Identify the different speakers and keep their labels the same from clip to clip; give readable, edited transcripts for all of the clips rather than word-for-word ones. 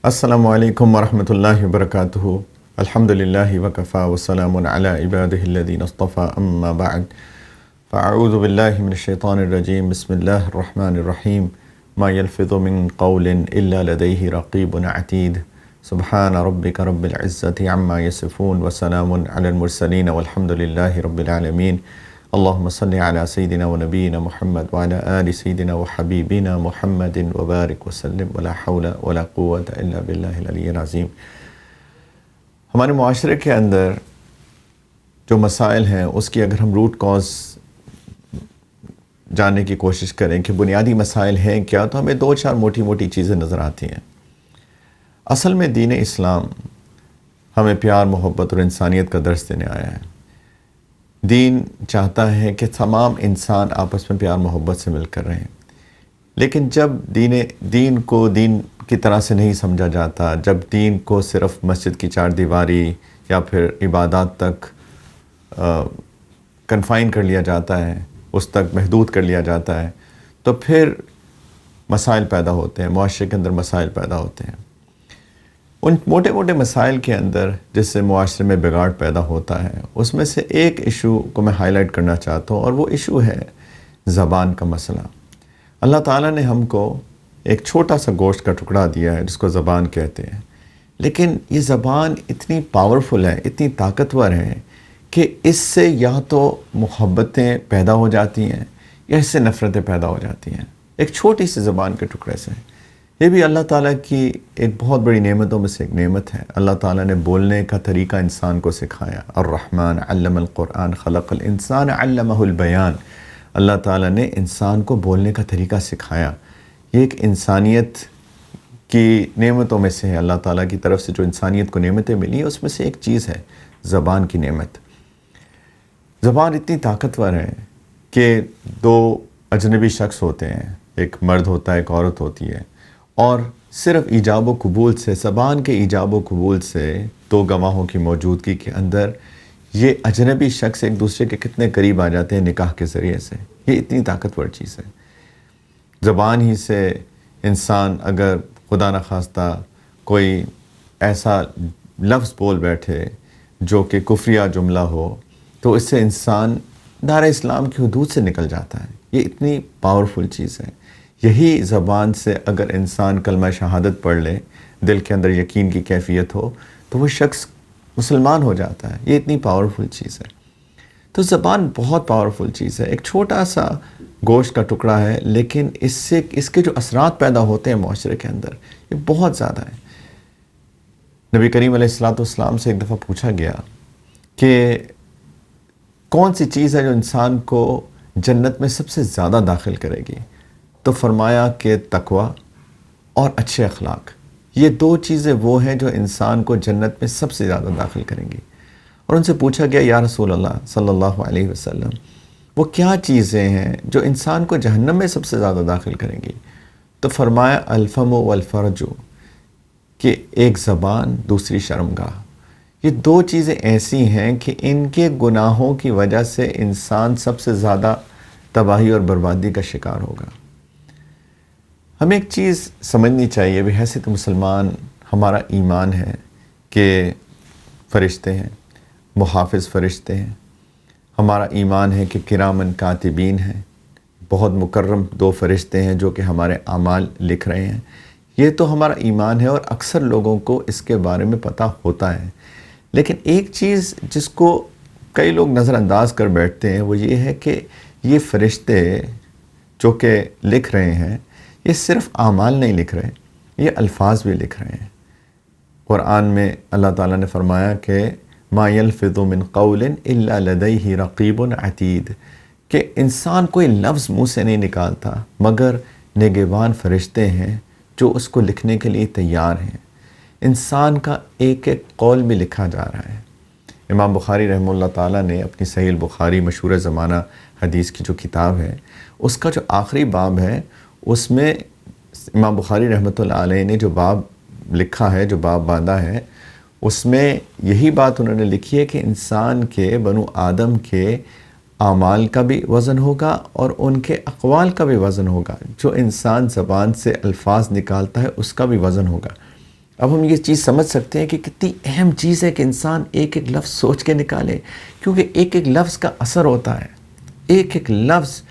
Speaker 1: السلام علیکم ورحمۃ اللہ وبرکاتہ۔ الحمد للہ وکفا وسلام علی عبادہ الذین اصطفیٰ اما بعد فاعوذ باللہ من الشیطان الرجیم بسم اللہ الرحمن الرحیم ما یلفظ من قول الا لدیہ رقیب عتید سبحان ربک رب العزة عما یصفون وسلام علی المرسلین والحمد للہ رب العالمین۔ اللہم صلی علی سیدنا و نبینا محمد وعلی آل سیدنا و حبیبنا محمد وبارک وسلم ولا حول ولا قوة الا باللہ العلی العظیم۔ ہمارے معاشرے کے اندر جو مسائل ہیں اس کی اگر ہم روٹ کاز جاننے کی کوشش کریں کہ بنیادی مسائل ہیں کیا، تو ہمیں دو چار موٹی موٹی چیزیں نظر آتی ہیں۔ اصل میں دین اسلام ہمیں پیار، محبت اور انسانیت کا درس دینے آیا ہے۔ دین چاہتا ہے کہ تمام انسان آپس میں پیار محبت سے مل کر رہیں، لیکن جب دین کو دین کی طرح سے نہیں سمجھا جاتا، جب دین کو صرف مسجد کی چار دیواری یا پھر عبادات تک کنفائن کر لیا جاتا ہے، اس تک محدود کر لیا جاتا ہے، تو پھر مسائل پیدا ہوتے ہیں، معاشرے کے اندر مسائل پیدا ہوتے ہیں۔ ان موٹے موٹے مسائل کے اندر جس سے معاشرے میں بگاڑ پیدا ہوتا ہے، اس میں سے ایک ایشو کو میں ہائی لائٹ کرنا چاہتا ہوں، اور وہ ایشو ہے زبان کا مسئلہ۔ اللہ تعالیٰ نے ہم کو ایک چھوٹا سا گوشت کا ٹکڑا دیا ہے جس کو زبان کہتے ہیں، لیکن یہ زبان اتنی پاورفل ہے، اتنی طاقتور ہے کہ اس سے یا تو محبتیں پیدا ہو جاتی ہیں یا اس سے نفرتیں پیدا ہو جاتی ہیں، ایک چھوٹی سی زبان کے ٹکڑے سے۔ یہ بھی اللہ تعالیٰ کی ایک بہت بڑی نعمتوں میں سے ایک نعمت ہے۔ اللہ تعالیٰ نے بولنے کا طریقہ انسان کو سکھایا۔ الرحمن علم القرآن خلق الانسان علمہ البیان۔ اللہ تعالیٰ نے انسان کو بولنے کا طریقہ سکھایا۔ یہ ایک انسانیت کی نعمتوں میں سے ہے، اللہ تعالیٰ کی طرف سے جو انسانیت کو نعمتیں ملی ہیں اس میں سے ایک چیز ہے زبان کی نعمت۔ زبان اتنی طاقتور ہے کہ دو اجنبی شخص ہوتے ہیں، ایک مرد ہوتا ہے، ایک عورت ہوتی ہے، اور صرف ایجاب و قبول سے، زبان کے ایجاب و قبول سے، دو گواہوں کی موجودگی کے اندر یہ اجنبی شخص ایک دوسرے کے کتنے قریب آ جاتے ہیں نکاح کے ذریعے سے۔ یہ اتنی طاقتور چیز ہے۔ زبان ہی سے انسان اگر خدا نخواستہ کوئی ایسا لفظ بول بیٹھے جو کہ کفریہ جملہ ہو، تو اس سے انسان دائرہ اسلام کی حدود سے نکل جاتا ہے۔ یہ اتنی پاورفل چیز ہے۔ یہی زبان سے اگر انسان کلمہ شہادت پڑھ لے، دل کے اندر یقین کی کیفیت ہو، تو وہ شخص مسلمان ہو جاتا ہے۔ یہ اتنی پاورفل چیز ہے۔ تو زبان بہت پاورفل چیز ہے، ایک چھوٹا سا گوشت کا ٹکڑا ہے، لیکن اس کے جو اثرات پیدا ہوتے ہیں معاشرے کے اندر، یہ بہت زیادہ ہے۔ نبی کریم علیہ الصلوۃ والسلام سے ایک دفعہ پوچھا گیا کہ کون سی چیز ہے جو انسان کو جنت میں سب سے زیادہ داخل کرے گی، تو فرمایا کہ تقوی اور اچھے اخلاق، یہ دو چیزیں وہ ہیں جو انسان کو جنت میں سب سے زیادہ داخل کریں گی۔ اور ان سے پوچھا گیا یا رسول اللہ صلی اللہ علیہ وسلم، وہ کیا چیزیں ہیں جو انسان کو جہنم میں سب سے زیادہ داخل کریں گی؟ تو فرمایا الفم والفرج، کہ ایک زبان، دوسری شرمگاہ۔ یہ دو چیزیں ایسی ہیں کہ ان کے گناہوں کی وجہ سے انسان سب سے زیادہ تباہی اور بربادی کا شکار ہوگا۔ ہمیں ایک چیز سمجھنی چاہیے، بحیثیت مسلمان ہمارا ایمان ہے کہ فرشتے ہیں، محافظ فرشتے ہیں۔ ہمارا ایمان ہے کہ کرامن کاتبین ہیں، بہت مکرم دو فرشتے ہیں جو کہ ہمارے اعمال لکھ رہے ہیں۔ یہ تو ہمارا ایمان ہے، اور اکثر لوگوں کو اس کے بارے میں پتہ ہوتا ہے۔ لیکن ایک چیز جس کو کئی لوگ نظر انداز کر بیٹھتے ہیں وہ یہ ہے کہ یہ فرشتے جو کہ لکھ رہے ہیں، یہ صرف اعمال نہیں لکھ رہے، یہ الفاظ بھی لکھ رہے ہیں۔ قرآن میں اللہ تعالیٰ نے فرمایا کہ ما یلفظ من قول الا لدیہ رقیب عتید، کہ انسان کوئی لفظ منہ سے نہیں نکالتا مگر نگہبان فرشتے ہیں جو اس کو لکھنے کے لیے تیار ہیں۔ انسان کا ایک ایک قول میں لکھا جا رہا ہے۔ امام بخاری رحمہ اللہ تعالیٰ نے اپنی صحیح البخاری مشہور زمانہ حدیث کی جو کتاب ہے، اس کا جو آخری باب ہے، اس میں امام بخاری رحمۃ اللہ علیہ نے جو باب لکھا ہے، جو باب باندھا ہے، اس میں یہی بات انہوں نے لکھی ہے کہ انسان کے، بنو آدم کے اعمال کا بھی وزن ہوگا اور ان کے اقوال کا بھی وزن ہوگا۔ جو انسان زبان سے الفاظ نکالتا ہے اس کا بھی وزن ہوگا۔ اب ہم یہ چیز سمجھ سکتے ہیں کہ کتنی اہم چیز ہے کہ انسان ایک ایک لفظ سوچ کے نکالے، کیونکہ ایک ایک لفظ کا اثر ہوتا ہے. ایک ایک لفظ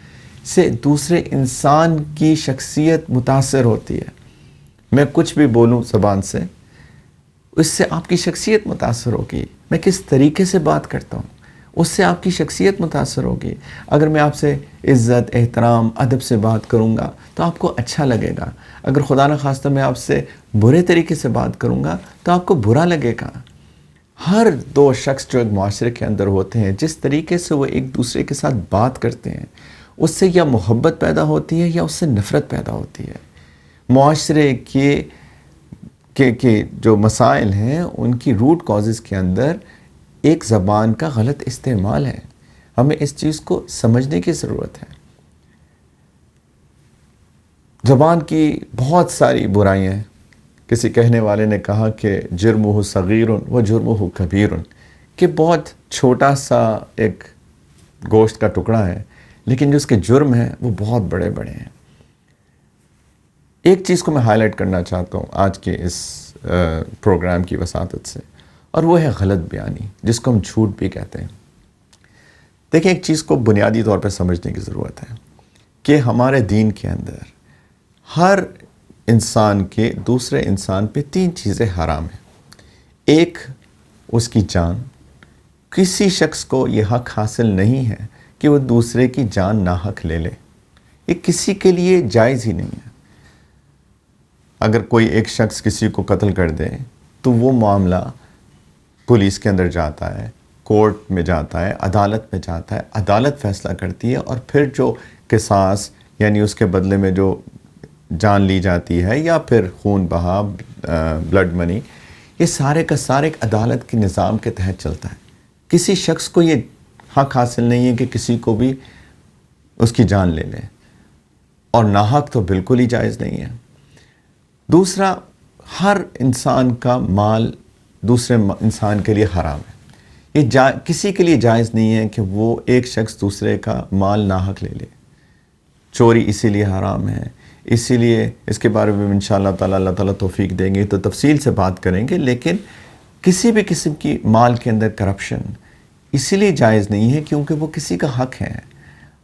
Speaker 1: سے دوسرے انسان کی شخصیت متاثر ہوتی ہے. میں کچھ بھی بولوں زبان سے، اس سے آپ کی شخصیت متاثر ہوگی. میں کس طریقے سے بات کرتا ہوں اس سے آپ کی شخصیت متاثر ہوگی. اگر میں آپ سے عزت، احترام، ادب سے بات کروں گا تو آپ کو اچھا لگے گا. اگر خدا نخواستہ میں آپ سے برے طریقے سے بات کروں گا تو آپ کو برا لگے گا. ہر دو شخص جو ایک معاشرے کے اندر ہوتے ہیں، جس طریقے سے وہ ایک دوسرے کے ساتھ بات کرتے ہیں، اس سے یا محبت پیدا ہوتی ہے یا اس سے نفرت پیدا ہوتی ہے. معاشرے کے جو مسائل ہیں ان کی روٹ کازز کے اندر ایک زبان کا غلط استعمال ہے. ہمیں اس چیز کو سمجھنے کی ضرورت ہے. زبان کی بہت ساری برائیاں ہیں. کسی کہنے والے نے کہا کہ جرمہ صغیر و جرمہ کبیر، کہ بہت چھوٹا سا ایک گوشت کا ٹکڑا ہے لیکن جو اس کے جرم ہیں وہ بہت بڑے بڑے ہیں. ایک چیز کو میں ہائی لائٹ کرنا چاہتا ہوں آج کے اس پروگرام کی وساطت سے، اور وہ ہے غلط بیانی، جس کو ہم جھوٹ بھی کہتے ہیں. دیکھیں، ایک چیز کو بنیادی طور پہ سمجھنے کی ضرورت ہے کہ ہمارے دین کے اندر ہر انسان کے دوسرے انسان پہ 3 چیزیں حرام ہیں. ایک، اس کی جان. کسی شخص کو یہ حق حاصل نہیں ہے کہ وہ دوسرے کی جان ناحق لے لے. یہ کسی کے لیے جائز ہی نہیں ہے. اگر کوئی ایک شخص کسی کو قتل کر دے تو وہ معاملہ پولیس کے اندر جاتا ہے، کورٹ میں جاتا ہے، عدالت میں جاتا ہے، عدالت فیصلہ کرتی ہے، اور پھر جو قصاص یعنی اس کے بدلے میں جو جان لی جاتی ہے یا پھر خون بہا، بلڈ منی، یہ سارے کا سارے ایک عدالت کے نظام کے تحت چلتا ہے. کسی شخص کو یہ حق حاصل نہیں ہے کہ کسی کو بھی اس کی جان لے لے، اور ناحق تو بالکل ہی جائز نہیں ہے. دوسرا، ہر انسان کا مال دوسرے انسان کے لیے حرام ہے. یہ کسی کے لیے جائز نہیں ہے کہ وہ ایک شخص دوسرے کا مال ناحق لے لے. چوری اسی لیے حرام ہے. اسی لیے اس کے بارے میں انشاءاللہ تعالی اللہ تعالیٰ توفیق دیں گے تو تفصیل سے بات کریں گے. لیکن کسی بھی قسم کی مال کے اندر کرپشن اسی لیے جائز نہیں ہے کیونکہ وہ کسی کا حق ہے،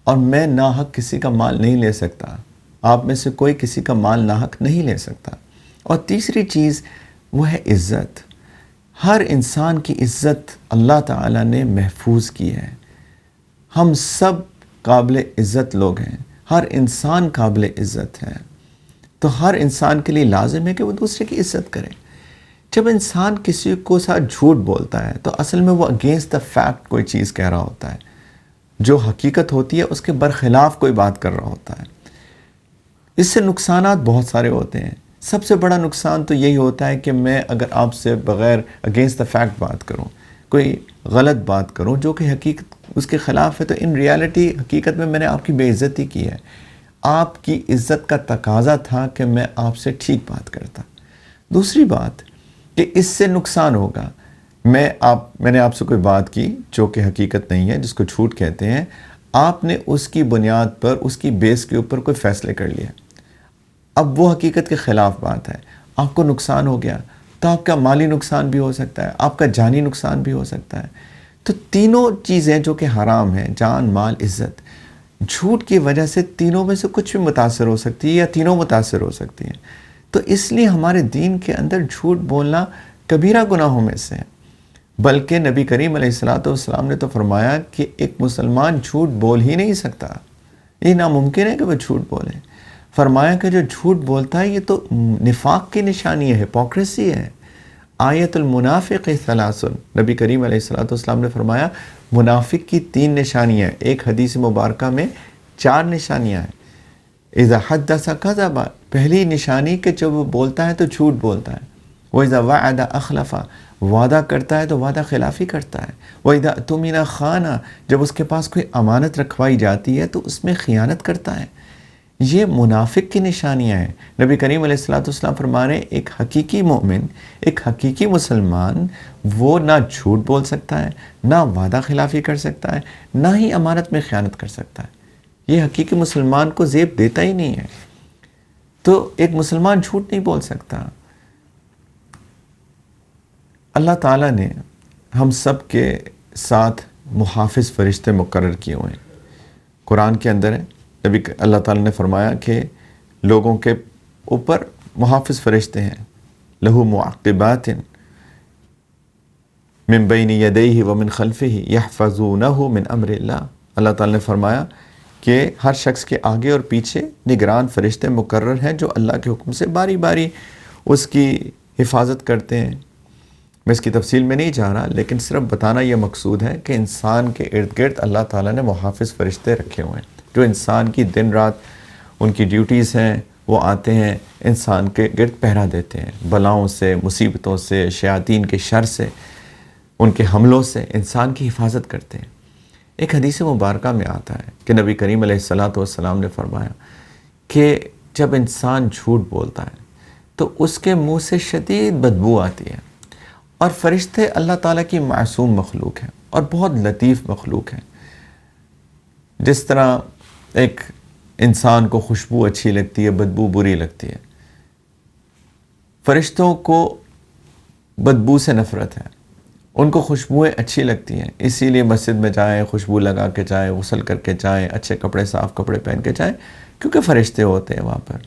Speaker 1: اور میں ناحق کسی کا مال نہیں لے سکتا. آپ میں سے کوئی کسی کا مال ناحق نہیں لے سکتا. اور تیسری چیز وہ ہے عزت. ہر انسان کی عزت اللہ تعالیٰ نے محفوظ کی ہے. ہم سب قابل عزت لوگ ہیں. ہر انسان قابل عزت ہے. تو ہر انسان کے لیے لازم ہے کہ وہ دوسرے کی عزت کرے. جب انسان کسی کو ساتھ جھوٹ بولتا ہے تو اصل میں وہ اگینسٹ دا فیکٹ کوئی چیز کہہ رہا ہوتا ہے. جو حقیقت ہوتی ہے اس کے برخلاف کوئی بات کر رہا ہوتا ہے. اس سے نقصانات بہت سارے ہوتے ہیں. سب سے بڑا نقصان تو یہی ہوتا ہے کہ میں اگر آپ سے بغیر اگینسٹ دا فیکٹ بات کروں، کوئی غلط بات کروں جو کہ حقیقت اس کے خلاف ہے، تو ان ریالٹی حقیقت میں نے آپ کی بے عزتی کی ہے. آپ کی عزت کا تقاضا تھا کہ میں آپ سے ٹھیک بات کرتا. دوسری بات کہ اس سے نقصان ہوگا. میں نے آپ سے کوئی بات کی جو کہ حقیقت نہیں ہے، جس کو جھوٹ کہتے ہیں. آپ نے اس کی بنیاد پر، اس کی بیس کے اوپر کوئی فیصلے کر لیا. اب وہ حقیقت کے خلاف بات ہے، آپ کو نقصان ہو گیا تو آپ کا مالی نقصان بھی ہو سکتا ہے، آپ کا جانی نقصان بھی ہو سکتا ہے. تو تینوں چیزیں جو کہ حرام ہیں، جان، مال، عزت، جھوٹ کی وجہ سے تینوں میں سے کچھ بھی متاثر ہو سکتی ہے یا تینوں متاثر ہو سکتی ہیں. تو اس لیے ہمارے دین کے اندر جھوٹ بولنا کبیرہ گناہوں میں سے ہے. بلکہ نبی کریم علیہ السلام نے تو فرمایا کہ ایک مسلمان جھوٹ بول ہی نہیں سکتا. یہ ناممکن ہے کہ وہ جھوٹ بولے. فرمایا کہ جو جھوٹ بولتا ہے یہ تو نفاق کی نشانی ہے، ہپوکریسی ہے. آیت المنافق ثلاث، نبی کریم علیہ السلام نے فرمایا منافق کی 3 نشانیاں ہیں. ایک حدیث مبارکہ میں 4 نشانیاں ہیں. اذا حدث کذب، پہلی نشانی کہ جب وہ بولتا ہے تو جھوٹ بولتا ہے. واذا وعد اخلف، وعدہ کرتا ہے تو وعدہ خلافی کرتا ہے. واذا اؤتمن خان، جب اس کے پاس کوئی امانت رکھوائی جاتی ہے تو اس میں خیانت کرتا ہے. یہ منافق کی نشانیاں ہیں. نبی کریم علیہ السلام فرما رہے ہیں ایک حقیقی مومن، ایک حقیقی مسلمان وہ نہ جھوٹ بول سکتا ہے، نہ وعدہ خلافی کر سکتا ہے، نہ ہی امانت میں خیانت کر سکتا ہے. یہ حقیقی مسلمان کو زیب دیتا ہی نہیں ہے. تو ایک مسلمان جھوٹ نہیں بول سکتا. اللہ تعالیٰ نے ہم سب کے ساتھ محافظ فرشتے مقرر کیے ہوئے ہیں. قرآن کے اندر ہے نبی اللہ تعالیٰ نے فرمایا کہ لوگوں کے اوپر محافظ فرشتے ہیں. لہو معقبات من بین یدیہ ومن خلفہ یحفظونہ من امر اللہ. اللہ تعالیٰ نے فرمایا کہ ہر شخص کے آگے اور پیچھے نگران فرشتے مقرر ہیں جو اللہ کے حکم سے باری باری اس کی حفاظت کرتے ہیں. میں اس کی تفصیل میں نہیں جا رہا، لیکن صرف بتانا یہ مقصود ہے کہ انسان کے ارد گرد اللہ تعالیٰ نے محافظ فرشتے رکھے ہوئے ہیں جو انسان کی دن رات ان کی ڈیوٹیز ہیں، وہ آتے ہیں انسان کے گرد پہرا دیتے ہیں، بلاؤں سے، مصیبتوں سے، شیاطین کے شر سے، ان کے حملوں سے انسان کی حفاظت کرتے ہیں. ایک حدیث مبارکہ میں آتا ہے کہ نبی کریم علیہ السلام نے فرمایا کہ جب انسان جھوٹ بولتا ہے تو اس کے منہ سے شدید بدبو آتی ہے، اور فرشتے اللہ تعالیٰ کی معصوم مخلوق ہیں اور بہت لطیف مخلوق ہیں. جس طرح ایک انسان کو خوشبو اچھی لگتی ہے، بدبو بری لگتی ہے، فرشتوں کو بدبو سے نفرت ہے، ان کو خوشبوئیں اچھی لگتی ہیں. اسی لیے مسجد میں جائیں، خوشبو لگا کے جائیں، غسل کر کے جائیں، اچھے کپڑے، صاف کپڑے پہن کے جائیں، کیونکہ فرشتے ہوتے ہیں وہاں پر.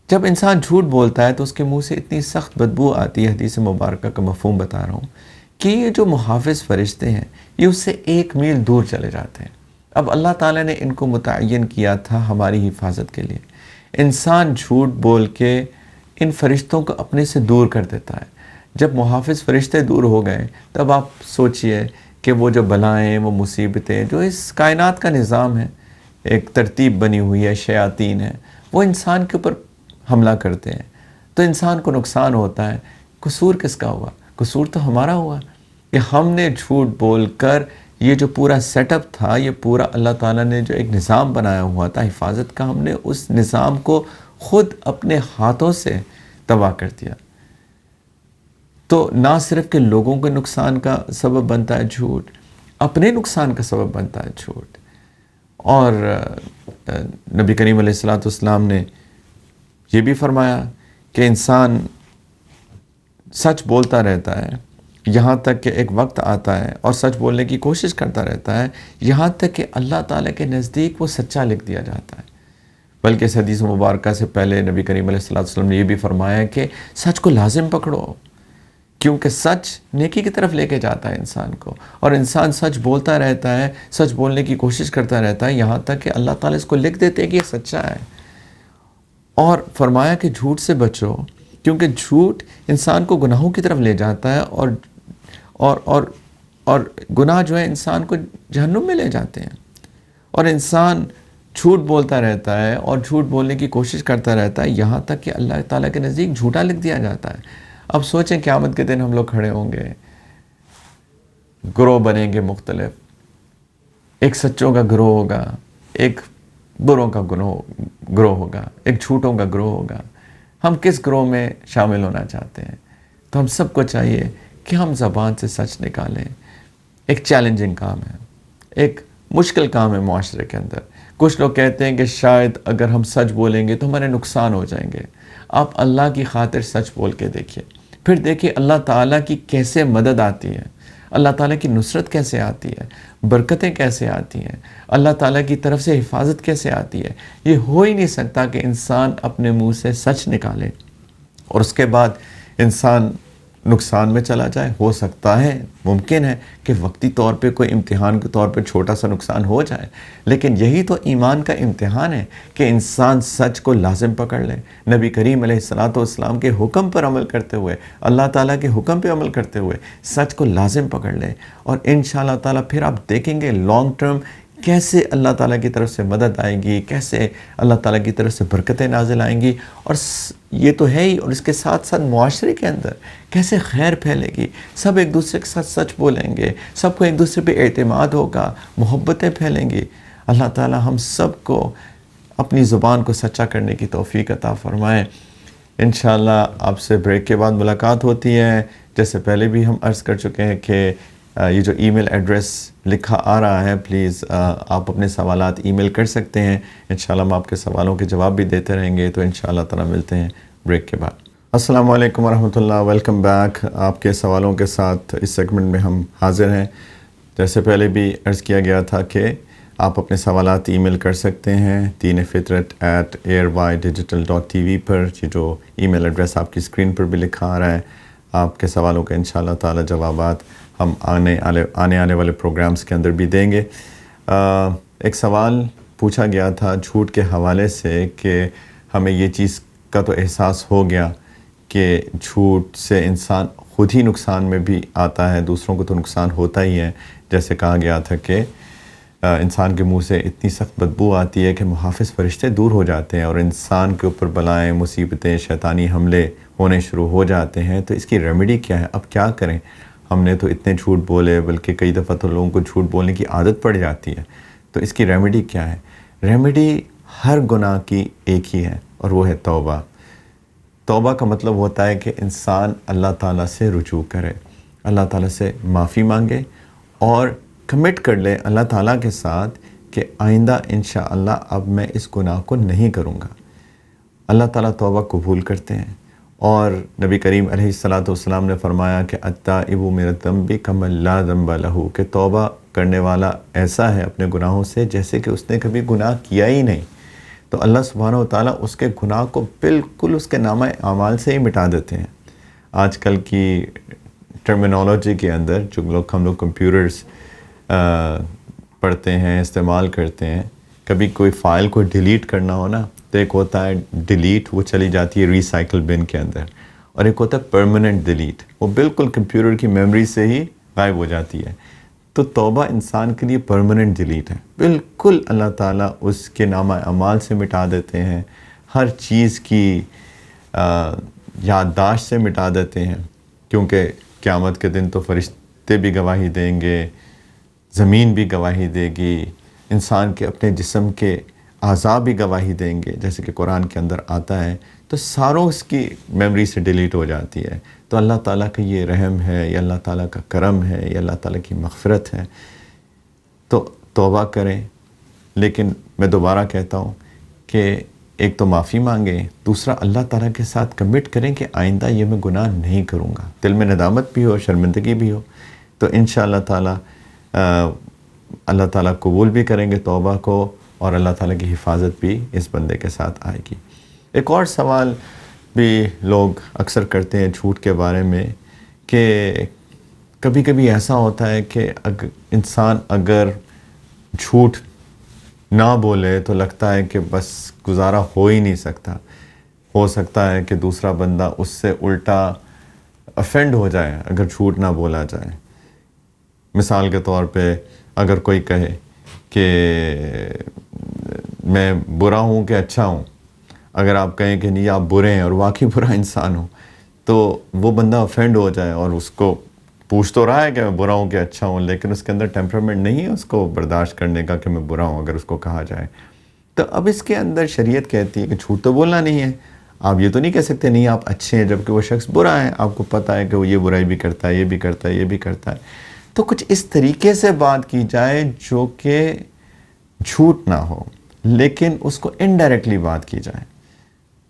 Speaker 1: جب انسان جھوٹ بولتا ہے تو اس کے منہ سے اتنی سخت بدبو آتی ہے، حدیث مبارکہ کا مفہوم بتا رہا ہوں، کہ یہ جو محافظ فرشتے ہیں یہ اس سے 1 میل دور چلے جاتے ہیں. اب اللہ تعالیٰ نے ان کو متعین کیا تھا ہماری حفاظت کے لیے. انسان جھوٹ بول کے ان فرشتوں کو اپنے سے دور کر دیتا ہے. جب محافظ فرشتے دور ہو گئے تب آپ سوچئے کہ وہ جو بلائیں، وہ مصیبتیں جو اس کائنات کا نظام ہے، ایک ترتیب بنی ہوئی ہے، شیاطین ہیں، وہ انسان کے اوپر حملہ کرتے ہیں تو انسان کو نقصان ہوتا ہے. قصور کس کا ہوا؟ قصور تو ہمارا ہوا کہ ہم نے جھوٹ بول کر یہ جو پورا سیٹ اپ تھا، یہ پورا اللہ تعالیٰ نے جو ایک نظام بنایا ہوا تھا حفاظت کا، ہم نے اس نظام کو خود اپنے ہاتھوں سے تباہ کر دیا. تو نہ صرف کہ لوگوں کے نقصان کا سبب بنتا ہے جھوٹ، اپنے نقصان کا سبب بنتا ہے جھوٹ. اور نبی کریم علیہ السلام نے یہ بھی فرمایا کہ انسان سچ بولتا رہتا ہے یہاں تک کہ ایک وقت آتا ہے، اور سچ بولنے کی کوشش کرتا رہتا ہے یہاں تک کہ اللہ تعالیٰ کے نزدیک وہ سچا لکھ دیا جاتا ہے. بلکہ اس حدیث مبارکہ سے پہلے نبی کریم علیہ السلام نے یہ بھی فرمایا کہ سچ کو لازم پکڑو، کیونکہ سچ نیکی کی طرف لے کے جاتا ہے انسان کو. اور انسان سچ بولتا رہتا ہے، سچ بولنے کی کوشش کرتا رہتا ہے یہاں تک کہ اللہ تعالیٰ اس کو لکھ دیتے کہ یہ سچا ہے. اور فرمایا کہ جھوٹ سے بچو، کیونکہ جھوٹ انسان کو گناہوں کی طرف لے جاتا ہے، اور گناہ جو ہے انسان کو جہنم میں لے جاتے ہیں. اور انسان جھوٹ بولتا رہتا ہے اور جھوٹ بولنے کی کوشش کرتا رہتا ہے یہاں تک کہ اللہ تعالیٰ کے نزدیک جھوٹا لکھ دیا جاتا ہے. اب سوچیں قیامت کے دن ہم لوگ کھڑے ہوں گے، گروہ بنیں گے مختلف، ایک سچوں کا گروہ ہوگا، ایک بروں کا گروہ ہوگا، ایک جھوٹوں کا گروہ ہوگا. ہم کس گروہ میں شامل ہونا چاہتے ہیں؟ تو ہم سب کو چاہیے کہ ہم زبان سے سچ نکالیں. ایک چیلنجنگ کام ہے، ایک مشکل کام ہے معاشرے کے اندر. کچھ لوگ کہتے ہیں کہ شاید اگر ہم سچ بولیں گے تو ہمارے نقصان ہو جائیں گے. آپ اللہ کی خاطر سچ بول کے دیکھیے، پھر دیکھیے اللہ تعالیٰ کی کیسے مدد آتی ہے، اللہ تعالیٰ کی نصرت کیسے آتی ہے، برکتیں کیسے آتی ہیں، اللہ تعالیٰ کی طرف سے حفاظت کیسے آتی ہے. یہ ہو ہی نہیں سکتا کہ انسان اپنے منہ سے سچ نکالے اور اس کے بعد انسان نقصان میں چلا جائے. ہو سکتا ہے، ممکن ہے کہ وقتی طور پہ کوئی امتحان کے طور پہ چھوٹا سا نقصان ہو جائے، لیکن یہی تو ایمان کا امتحان ہے کہ انسان سچ کو لازم پکڑ لے. نبی کریم علیہ السلام کے حکم پر عمل کرتے ہوئے، اللہ تعالیٰ کے حکم پہ عمل کرتے ہوئے سچ کو لازم پکڑ لے، اور انشاءاللہ تعالیٰ پھر آپ دیکھیں گے لانگ ٹرم کیسے اللہ تعالیٰ کی طرف سے مدد آئے گی، کیسے اللہ تعالیٰ کی طرف سے برکتیں نازل آئیں گی. اور یہ تو ہے ہی، اور اس کے ساتھ ساتھ معاشرے کے اندر کیسے خیر پھیلے گی. سب ایک دوسرے کے ساتھ سچ بولیں گے، سب کو ایک دوسرے پہ اعتماد ہوگا، محبتیں پھیلیں گی. اللہ تعالیٰ ہم سب کو اپنی زبان کو سچا کرنے کی توفیق عطا فرمائے. انشاءاللہ آپ سے بریک کے بعد ملاقات ہوتی ہے. جیسے پہلے بھی ہم عرض کر چکے ہیں کہ یہ جو ای میل ایڈریس لکھا آ رہا ہے، پلیز آپ اپنے سوالات ای میل کر سکتے ہیں. انشاءاللہ ہم آپ کے سوالوں کے جواب بھی دیتے رہیں گے. تو انشاءاللہ تعالیٰ ملتے ہیں بریک کے بعد. السلام علیکم ورحمۃ اللہ، ویلکم بیک۔ آپ کے سوالوں کے ساتھ اس سیگمنٹ میں ہم حاضر ہیں۔ جیسے پہلے بھی عرض کیا گیا تھا کہ آپ اپنے سوالات ای میل کر سکتے ہیں deenفطرت@airwaydigital.tv پر، یہ جو ای میل ایڈریس آپ کی اسکرین پر بھی لکھا آ رہا ہے۔ آپ کے سوالوں کے انشاءاللہ تعالی جوابات ہم آنے والے پروگرامز کے اندر بھی دیں گے۔ ایک سوال پوچھا گیا تھا جھوٹ کے حوالے سے کہ ہمیں یہ چیز کا تو احساس ہو گیا کہ جھوٹ سے انسان خود ہی نقصان میں بھی آتا ہے، دوسروں کو تو نقصان ہوتا ہی ہے۔ جیسے کہا گیا تھا کہ انسان کے منہ سے اتنی سخت بدبو آتی ہے کہ محافظ فرشتے دور ہو جاتے ہیں اور انسان کے اوپر بلائیں، مصیبتیں، شیطانی حملے ہونے شروع ہو جاتے ہیں۔ تو اس کی ریمیڈی کیا ہے؟ اب کیا کریں؟ ہم نے تو اتنے جھوٹ بولے، بلکہ کئی دفعہ تو لوگوں کو جھوٹ بولنے کی عادت پڑ جاتی ہے۔ تو اس کی ریمیڈی کیا ہے؟ ریمیڈی ہر گناہ کی ایک ہی ہے، اور وہ ہے توبہ۔ توبہ کا مطلب ہوتا ہے کہ انسان اللہ تعالیٰ سے رجوع کرے، اللہ تعالیٰ سے معافی مانگے اور کمٹ کر لے اللہ تعالیٰ کے ساتھ کہ آئندہ انشاءاللہ اب میں اس گناہ کو نہیں کروں گا۔ اللہ تعالیٰ توبہ قبول کرتے ہیں، اور نبی کریم علیہ الصلاۃ والسلام نے فرمایا کہ التائب من الذنب کمن لا ذنب لہ، کہ توبہ کرنے والا ایسا ہے اپنے گناہوں سے جیسے کہ اس نے کبھی گناہ کیا ہی نہیں۔ تو اللہ سبحانہ و تعالیٰ اس کے گناہ کو بالکل اس کے نامہ اعمال سے ہی مٹا دیتے ہیں۔ آج کل کی ٹرمینالوجی کے اندر جو ہم لوگ کمپیوٹرز پڑھتے ہیں، استعمال کرتے ہیں، کبھی کوئی فائل کو ڈیلیٹ کرنا ہو نا، تو ایک ہوتا ہے ڈیلیٹ، وہ چلی جاتی ہے ریسائیکل بن کے اندر، اور ایک ہوتا ہے پرماننٹ ڈیلیٹ، وہ بالکل کمپیوٹر کی میموری سے ہی غائب ہو جاتی ہے۔ تو توبہ انسان کے لیے پرماننٹ ڈیلیٹ ہے، بالکل اللہ تعالیٰ اس کے نامہ اعمال سے مٹا دیتے ہیں، ہر چیز کی یادداشت سے مٹا دیتے ہیں، کیونکہ قیامت کے دن تو فرشتے بھی گواہی دیں گے، زمین بھی گواہی دے گی، انسان کے اپنے جسم کے اعضاء بھی گواہی دیں گے، جیسے کہ قرآن کے اندر آتا ہے، تو ساروں اس کی میموری سے ڈیلیٹ ہو جاتی ہے۔ تو اللہ تعالیٰ کا یہ رحم ہے، یہ اللہ تعالیٰ کا کرم ہے، یہ اللہ تعالیٰ کی مغفرت ہے۔ تو توبہ کریں، لیکن میں دوبارہ کہتا ہوں کہ ایک تو معافی مانگیں، دوسرا اللہ تعالیٰ کے ساتھ کمٹ کریں کہ آئندہ یہ میں گناہ نہیں کروں گا، دل میں ندامت بھی ہو، شرمندگی بھی ہو، تو انشاءاللہ تعالیٰ اللہ تعالیٰ قبول بھی کریں گے توبہ کو، اور اللہ تعالیٰ کی حفاظت بھی اس بندے کے ساتھ آئے گی۔ ایک اور سوال بھی لوگ اکثر کرتے ہیں جھوٹ کے بارے میں، کہ کبھی کبھی ایسا ہوتا ہے کہ انسان اگر جھوٹ نہ بولے تو لگتا ہے کہ بس گزارا ہو ہی نہیں سکتا، ہو سکتا ہے کہ دوسرا بندہ اس سے الٹا افینڈ ہو جائے اگر جھوٹ نہ بولا جائے۔ مثال کے طور پہ اگر کوئی کہے کہ میں برا ہوں کہ اچھا ہوں، اگر آپ کہیں کہ نہیں آپ برے ہیں اور واقعی برا انسان ہوں، تو وہ بندہ افینڈ ہو جائے، اور اس کو پوچھ تو رہا ہے کہ میں برا ہوں کہ اچھا ہوں، لیکن اس کے اندر ٹیمپرامنٹ نہیں ہے اس کو برداشت کرنے کا کہ میں برا ہوں اگر اس کو کہا جائے۔ تو اب اس کے اندر شریعت کہتی ہے کہ جھوٹ تو بولنا نہیں ہے، آپ یہ تو نہیں کہہ سکتے نہیں آپ اچھے ہیں جبکہ وہ شخص برا ہے، آپ کو پتہ ہے کہ وہ یہ برائی بھی کرتا ہے، یہ بھی کرتا ہے، یہ بھی کرتا ہے۔ تو کچھ اس طریقے سے بات کی جائے جو کہ جھوٹ نہ ہو، لیکن اس کو انڈائریکٹلی بات کی جائے۔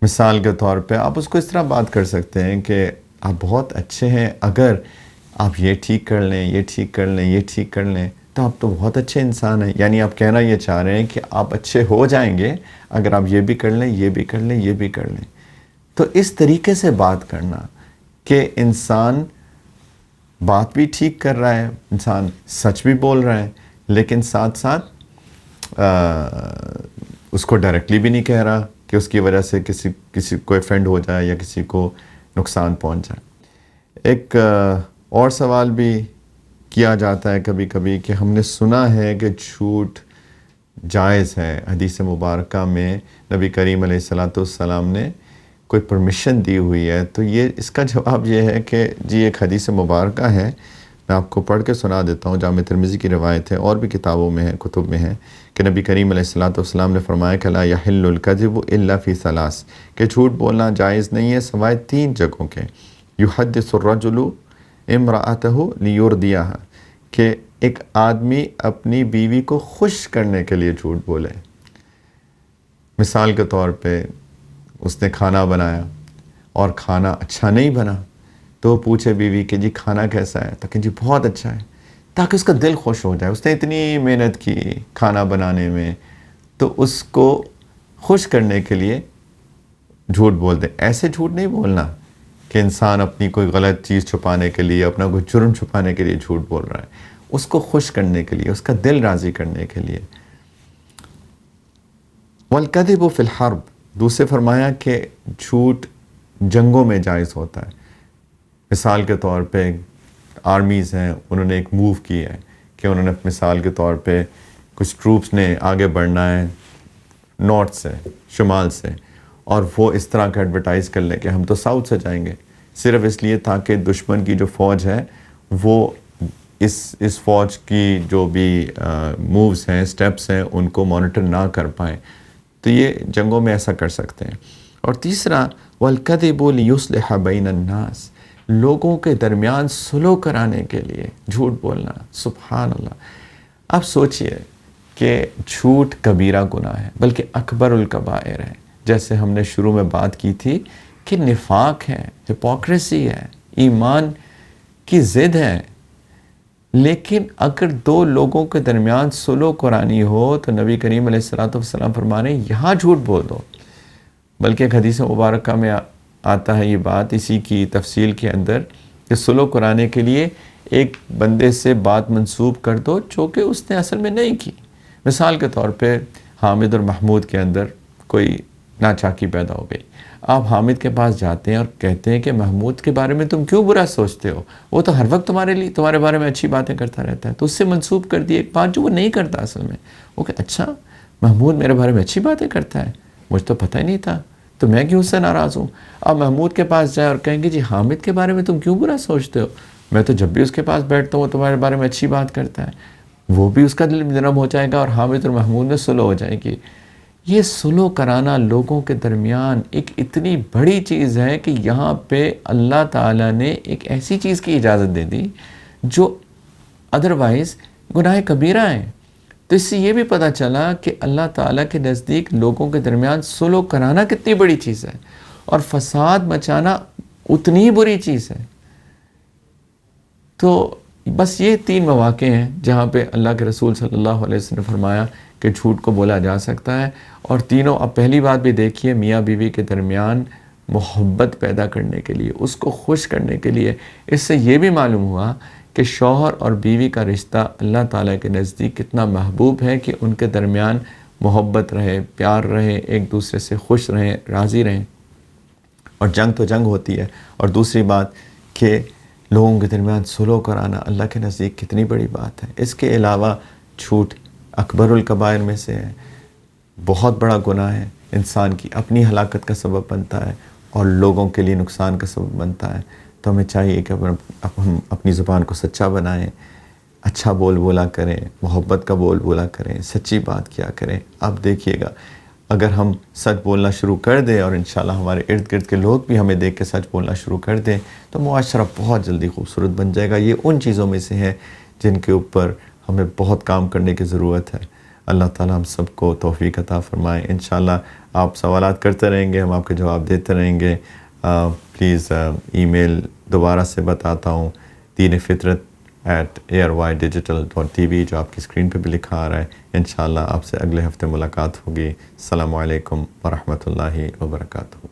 Speaker 1: مثال کے طور پہ آپ اس کو اس طرح بات کر سکتے ہیں کہ آپ بہت اچھے ہیں، اگر آپ یہ ٹھیک کر لیں، یہ ٹھیک کر لیں، یہ ٹھیک کر لیں تو آپ تو بہت اچھے انسان ہیں۔ یعنی آپ کہنا یہ چاہ رہے ہیں کہ آپ اچھے ہو جائیں گے اگر آپ یہ بھی کر لیں، یہ بھی کر لیں، یہ بھی کر لیں۔ تو اس طریقے سے بات کرنا کہ انسان بات بھی ٹھیک کر رہا ہے، انسان سچ بھی بول رہا ہے، لیکن ساتھ ساتھ اس کو ڈائریکٹلی بھی نہیں کہہ رہا کہ اس کی وجہ سے کسی کو افینڈ ہو جائے یا کسی کو نقصان پہنچ جائے۔ ایک اور سوال بھی کیا جاتا ہے کبھی کبھی کہ ہم نے سنا ہے کہ جھوٹ جائز ہے، حدیث مبارکہ میں نبی کریم علیہ الصلاۃ والسلام نے کوئی پرمیشن دی ہوئی ہے۔ تو اس کا جواب یہ ہے کہ جی ایک حدیث مبارکہ ہے، میں آپ کو پڑھ کے سنا دیتا ہوں، جامع ترمذی کی روایت ہے، اور بھی کتابوں میں ہے، کتب میں ہے، کہ نبی کریم علیہ الصلاۃ والسلام نے فرمایا کہ لا یحل الکذب الا فی ثلاث، کہ جھوٹ بولنا جائز نہیں ہے سوائے 3 جگہوں کے۔ یحدث الرجل امرأتہ لیرضیہا، کہ ایک آدمی اپنی بیوی کو خوش کرنے کے لیے جھوٹ بولے۔ مثال کے طور پہ اس نے کھانا بنایا اور کھانا اچھا نہیں بنا تو پوچھے بیوی کہ جی کھانا کیسا ہے، تو کہ جی بہت اچھا ہے، تاکہ اس کا دل خوش ہو جائے، اس نے اتنی محنت کی کھانا بنانے میں، تو اس کو خوش کرنے کے لیے جھوٹ بول دیں۔ ایسے جھوٹ نہیں بولنا کہ انسان اپنی کوئی غلط چیز چھپانے کے لیے، اپنا کوئی جرم چھپانے کے لیے جھوٹ بول رہا ہے، اس کو خوش کرنے کے لیے، اس کا دل راضی کرنے کے لیے۔ وَالْكَذِبُ فِي الْحَرْبِ، دوسرے فرمایا کہ جھوٹ جنگوں میں جائز ہوتا ہے۔ مثال کے طور پہ آرمیز ہیں، انہوں نے ایک موو کیا ہے کہ انہوں نے مثال کے طور پہ کچھ ٹروپس نے آگے بڑھنا ہے نارتھ سے، شمال سے، اور وہ اس طرح کا ایڈورٹائز کر لیں کہ ہم تو ساؤتھ سے جائیں گے، صرف اس لیے تاکہ دشمن کی جو فوج ہے وہ اس فوج کی جو بھی مووز ہیں، سٹیپس ہیں، ان کو مانیٹر نہ کر پائیں۔ تو یہ جنگوں میں ایسا کر سکتے ہیں۔ اور تیسرا وَالْكَذِبُ لِيُصْلِحَ بَيْنَ النَّاسِ، لوگوں کے درمیان صلح کرانے کے لیے جھوٹ بولنا۔ سبحان اللہ۔ اب سوچئے کہ جھوٹ کبیرہ گناہ ہے، بلکہ اکبر الکبائر ہے، جیسے ہم نے شروع میں بات کی تھی کہ نفاق ہے، ہپوکریسی ہے، ایمان کی ضد ہے۔ لیکن اگر دو لوگوں کے درمیان صلح کرانی ہو تو نبی کریم علیہ السلام فرمانے یہاں جھوٹ بول دو۔ بلکہ ایک حدیث مبارکہ میں آتا ہے یہ بات اسی کی تفصیل کے اندر کہ صلح کرانے کے لیے ایک بندے سے بات منسوب کر دو جو کہ اس نے اصل میں نہیں کی۔ مثال کے طور پہ حامد اور محمود کے اندر کوئی ناچاکی پیدا ہو گئی، آپ حامد کے پاس جاتے ہیں اور کہتے ہیں کہ محمود کے بارے میں تم کیوں برا سوچتے ہو، وہ تو ہر وقت تمہارے بارے میں اچھی باتیں کرتا رہتا ہے، تو اس سے منسوب کر دی ایک بات جو وہ نہیں کرتا اصل میں۔ وہ کہ اچھا محمود میرے بارے میں اچھی باتیں کرتا ہے، مجھے تو پتہ ہی نہیں تھا، تو میں کیوں اس سے ناراض ہوں۔ اب محمود کے پاس جائے اور کہیں گے جی حامد کے بارے میں تم کیوں برا سوچتے ہو، میں تو جب بھی اس کے پاس بیٹھتا ہوں وہ تمہارے بارے میں اچھی بات کرتا ہے، وہ بھی اس کا دل نرم ہو جائے گا اور حامد اور محمود میں صلح ہو جائے گی۔ یہ صلح کرانا لوگوں کے درمیان ایک اتنی بڑی چیز ہے کہ یہاں پہ اللہ تعالیٰ نے ایک ایسی چیز کی اجازت دے دی جو ادروائز گناہ کبیرہ ہیں۔ تو اس سے یہ بھی پتہ چلا کہ اللہ تعالیٰ کے نزدیک لوگوں کے درمیان صلح کرانا کتنی بڑی چیز ہے اور فساد مچانا اتنی بری چیز ہے۔ تو بس یہ 3 مواقع ہیں جہاں پہ اللہ کے رسول صلی اللہ علیہ وسلم نے فرمایا کہ جھوٹ کو بولا جا سکتا ہے، اور تینوں اب پہلی بات بھی دیکھیے میاں بیوی کے درمیان محبت پیدا کرنے کے لیے، اس کو خوش کرنے کے لیے۔ اس سے یہ بھی معلوم ہوا کہ شوہر اور بیوی کا رشتہ اللہ تعالیٰ کے نزدیک کتنا محبوب ہے کہ ان کے درمیان محبت رہے، پیار رہے، ایک دوسرے سے خوش رہیں، راضی رہیں۔ اور جنگ تو جنگ ہوتی ہے، اور دوسری بات کہ لوگوں کے درمیان صلح کرانا اللہ کے نزدیک کتنی بڑی بات ہے۔ اس کے علاوہ جھوٹ اکبر الکبائر میں سے ہے، بہت بڑا گناہ ہے، انسان کی اپنی ہلاکت کا سبب بنتا ہے اور لوگوں کے لیے نقصان کا سبب بنتا ہے۔ تو ہمیں چاہیے کہ ہم اپنی زبان کو سچا بنائیں، اچھا بول بولا کریں، محبت کا بول بولا کریں، سچی بات کیا کریں۔ اب دیکھیے گا اگر ہم سچ بولنا شروع کر دیں اور انشاءاللہ ہمارے ارد گرد کے لوگ بھی ہمیں دیکھ کے سچ بولنا شروع کر دیں تو معاشرہ بہت جلدی خوبصورت بن جائے گا۔ یہ ان چیزوں میں سے ہے جن کے اوپر ہمیں بہت کام کرنے کی ضرورت ہے۔ اللہ تعالیٰ ہم سب کو توفیق عطا فرمائے۔ انشاءاللہ آپ سوالات کرتے رہیں گے، ہم آپ کے جواب دیتے رہیں گے۔ پلیز ای میل دوبارہ سے بتاتا ہوں، deenfitrat@aryddigital.tv، جو آپ کی اسکرین پہ بھی لکھا آ رہا ہے۔ انشاءاللہ آپ سے اگلے ہفتے ملاقات ہوگی۔ السلام علیکم ورحمۃ اللہ وبرکاتہ۔